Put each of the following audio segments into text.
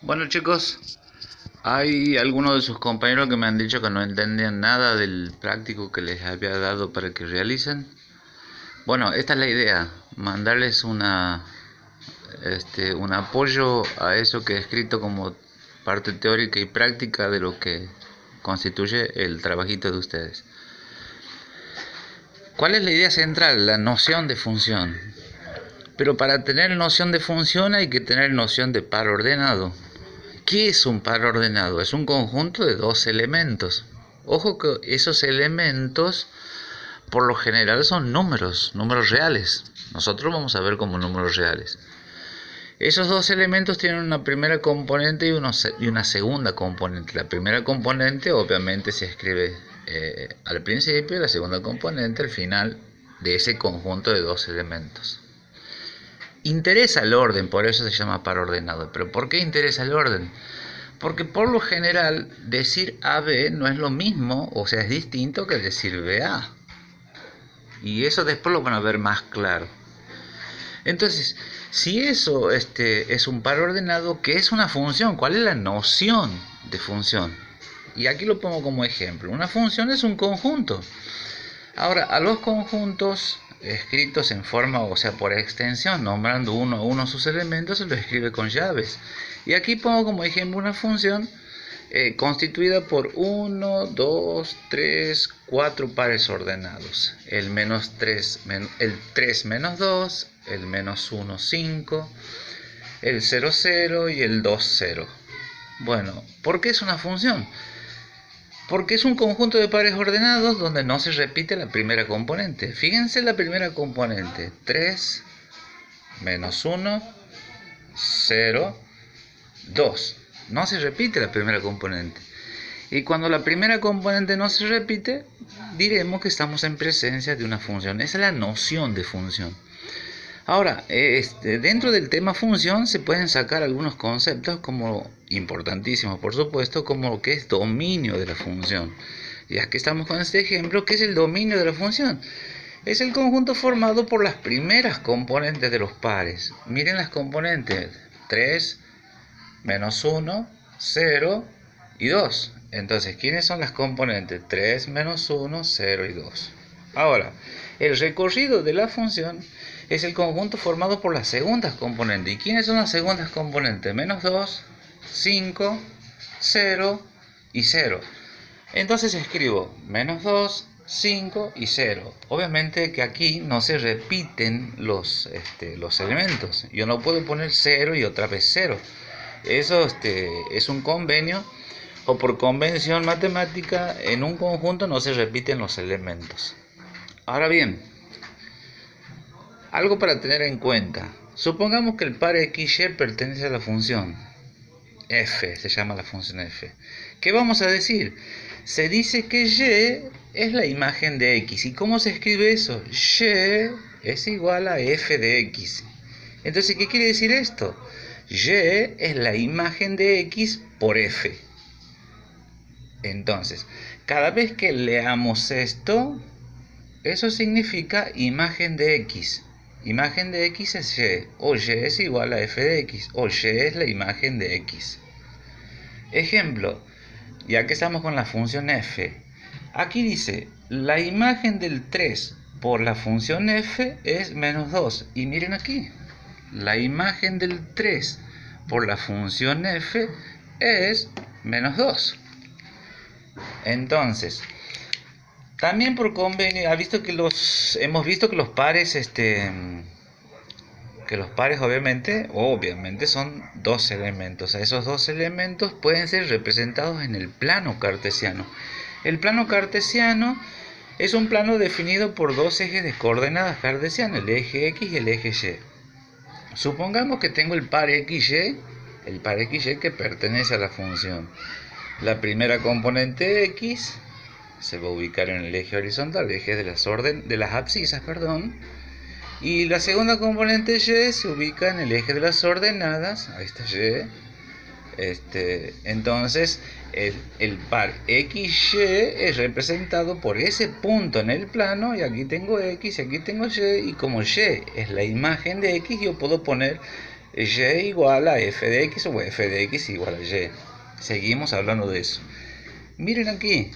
Bueno chicos, hay algunos de sus compañeros que me han dicho que no entendían nada del práctico que les había dado para que realicen. Bueno, esta es la idea, mandarles un apoyo a eso que he escrito como parte teórica y práctica de lo que constituye el trabajito de ustedes. ¿Cuál es la idea central? La noción de función. Pero para tener noción de función hay que tener noción de par ordenado. ¿Qué es un par ordenado? Es un conjunto de dos elementos. Ojo que esos elementos por lo general son números reales. Nosotros vamos a ver como números reales. Esos dos elementos tienen una primera componente y una segunda componente. La primera componente obviamente se escribe al principio y la segunda componente al final de ese conjunto de dos elementos. Interesa el orden, por eso se llama par ordenado. ¿Pero por qué interesa el orden? Porque por lo general decir AB no es lo mismo, o sea, es distinto que decir BA. Y eso después lo van a ver más claro. Entonces, si eso es un par ordenado, ¿qué es una función? ¿Cuál es la noción de función? Y aquí lo pongo como ejemplo. Una función es un conjunto. Ahora, a los conjuntos escritos en forma, o sea, por extensión, nombrando uno a uno sus elementos, se los escribe con llaves. Y aquí pongo como ejemplo una función constituida por 1, 2, 3, 4 pares ordenados. El 3 menos 2, el menos 1, 5, el 0, 0 y el 2, 0. Bueno, ¿por qué es una función? Porque es un conjunto de pares ordenados donde no se repite la primera componente. Fíjense la primera componente. 3, menos 1, 0, 2. No se repite la primera componente. Y cuando la primera componente no se repite, diremos que estamos en presencia de una función. Esa es la noción de función. Ahora, dentro del tema función se pueden sacar algunos conceptos como importantísimos, por supuesto, como lo que es dominio de la función. Y aquí estamos con este ejemplo. ¿Qué es el dominio de la función? Es el conjunto formado por las primeras componentes de los pares. Miren las componentes: 3, menos 1, 0 y 2. Entonces, ¿quiénes son las componentes? 3, menos 1, 0 y 2. Ahora, el recorrido de la función es el conjunto formado por las segundas componentes. ¿Y quiénes son las segundas componentes? Menos 2, 5, 0 y 0. Entonces escribo menos 2, 5 y 0. Obviamente que aquí no se repiten los elementos. Yo no puedo poner 0 y otra vez 0. Eso es un convenio, o por convención matemática, en un conjunto no se repiten los elementos. Ahora bien, algo para tener en cuenta. Supongamos que el par XY pertenece a la función f, se llama la función f. ¿Qué vamos a decir? Se dice que y es la imagen de x. ¿Y cómo se escribe eso? Y es igual a f de x. Entonces, ¿qué quiere decir esto? Y es la imagen de x por f. Entonces, cada vez que leamos esto, eso significa imagen de x. Imagen de x es y, o y es igual a f de x, o y es la imagen de x. Ejemplo, ya que estamos con la función f, aquí dice, la imagen del 3 por la función f es menos 2. Y miren aquí, la imagen del 3 por la función f es menos 2. Entonces, también por convenio, hemos visto que los pares, obviamente son dos elementos. Esos dos elementos pueden ser representados en el plano cartesiano. El plano cartesiano es un plano definido por dos ejes de coordenadas cartesianas, el eje X y el eje Y. Supongamos que tengo el par XY que pertenece a la función. La primera componente X se va a ubicar en el eje horizontal, el eje de las abscisas, y la segunda componente Y se ubica en el eje de las ordenadas. Ahí está Y. Entonces el par XY es representado por ese punto en el plano, y aquí tengo X y aquí tengo Y, y como Y es la imagen de X, yo puedo poner y igual a f de x o f de x igual a y. Seguimos hablando de eso. Miren aquí.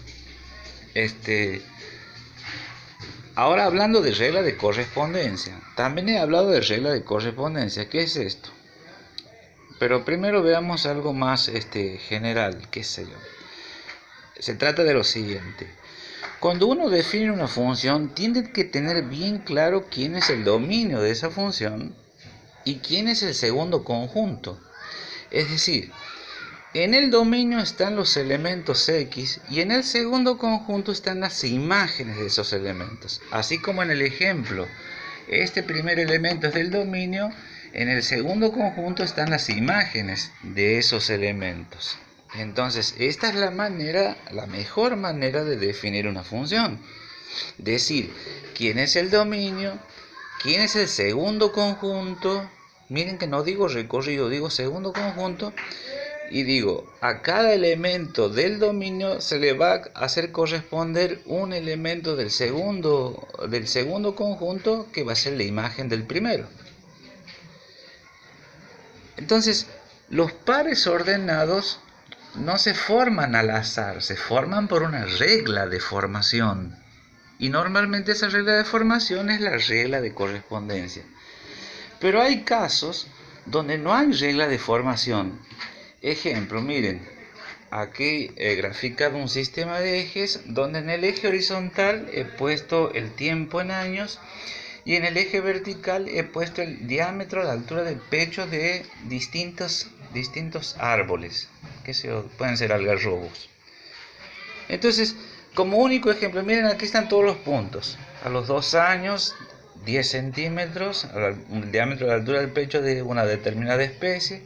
Ahora hablando de regla de correspondencia. También he hablado de regla de correspondencia. ¿Qué es esto? Pero primero veamos algo más general, qué sé yo. Se trata de lo siguiente. Cuando uno define una función, tiene que tener bien claro quién es el dominio de esa función y quién es el segundo conjunto. Es decir, en el dominio están los elementos X y en el segundo conjunto están las imágenes de esos elementos. Así como en el ejemplo, este primer elemento es del dominio, en el segundo conjunto están las imágenes de esos elementos. Entonces, esta es la mejor manera de definir una función. Decir quién es el dominio, quién es el segundo conjunto. Miren que no digo recorrido, digo segundo conjunto. Y digo, a cada elemento del dominio se le va a hacer corresponder un elemento del segundo conjunto que va a ser la imagen del primero. Entonces, los pares ordenados no se forman al azar, se forman por una regla de formación. Y normalmente esa regla de formación es la regla de correspondencia. Pero hay casos donde no hay regla de formación. Ejemplo, miren, aquí he graficado un sistema de ejes donde en el eje horizontal he puesto el tiempo en años y en el eje vertical he puesto el diámetro, la altura del pecho de distintos árboles, que pueden ser algarrobos. Entonces, como único ejemplo, miren, aquí están todos los puntos. A los 2 años, 10 centímetros, el diámetro de la altura del pecho de una determinada especie,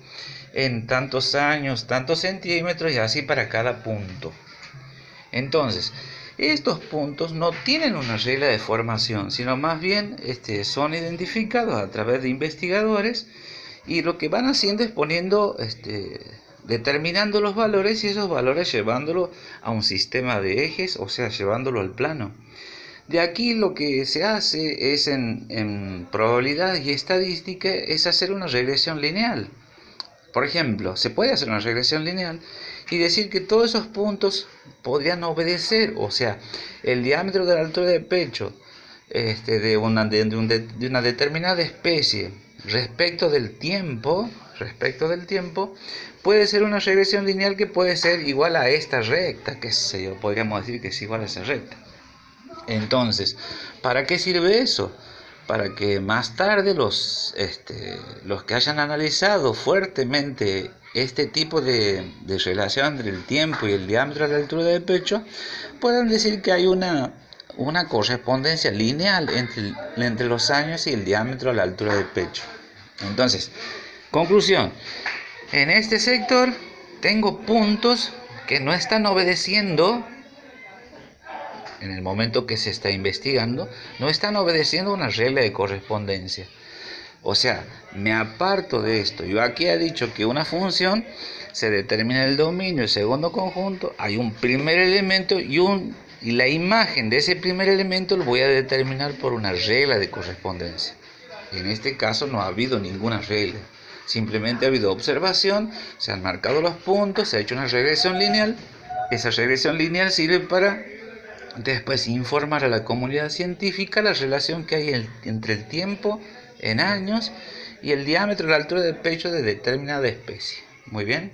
en tantos años, tantos centímetros y así para cada punto. Entonces, estos puntos no tienen una regla de formación, sino más bien son identificados a través de investigadores y lo que van haciendo es poniendo, determinando los valores y esos valores llevándolo a un sistema de ejes, o sea, llevándolo al plano. De aquí lo que se hace es en probabilidad y estadística es hacer una regresión lineal. Por ejemplo, se puede hacer una regresión lineal y decir que todos esos puntos podrían obedecer, o sea, el diámetro de la altura del pecho de una determinada especie respecto del tiempo, puede ser una regresión lineal que puede ser igual a esta recta, que sé yo, podríamos decir que es igual a esa recta. Entonces, ¿para qué sirve eso? Para que más tarde los que hayan analizado fuertemente este tipo de relación entre el tiempo y el diámetro de la altura del pecho puedan decir que hay una correspondencia lineal entre los años y el diámetro a la altura del pecho. Entonces, conclusión, en este sector tengo puntos que no están obedeciendo. En el momento que se está investigando, no están obedeciendo una regla de correspondencia. O sea, me aparto de esto. Yo aquí he dicho que una función se determina el dominio, el segundo conjunto, hay un primer elemento y la imagen de ese primer elemento lo voy a determinar por una regla de correspondencia. En este caso no ha habido ninguna regla. Simplemente ha habido observación, se han marcado los puntos, se ha hecho una regresión lineal. Esa regresión lineal sirve para después informar a la comunidad científica la relación que hay entre el tiempo en años y el diámetro, la altura del pecho de determinada especie. Muy bien.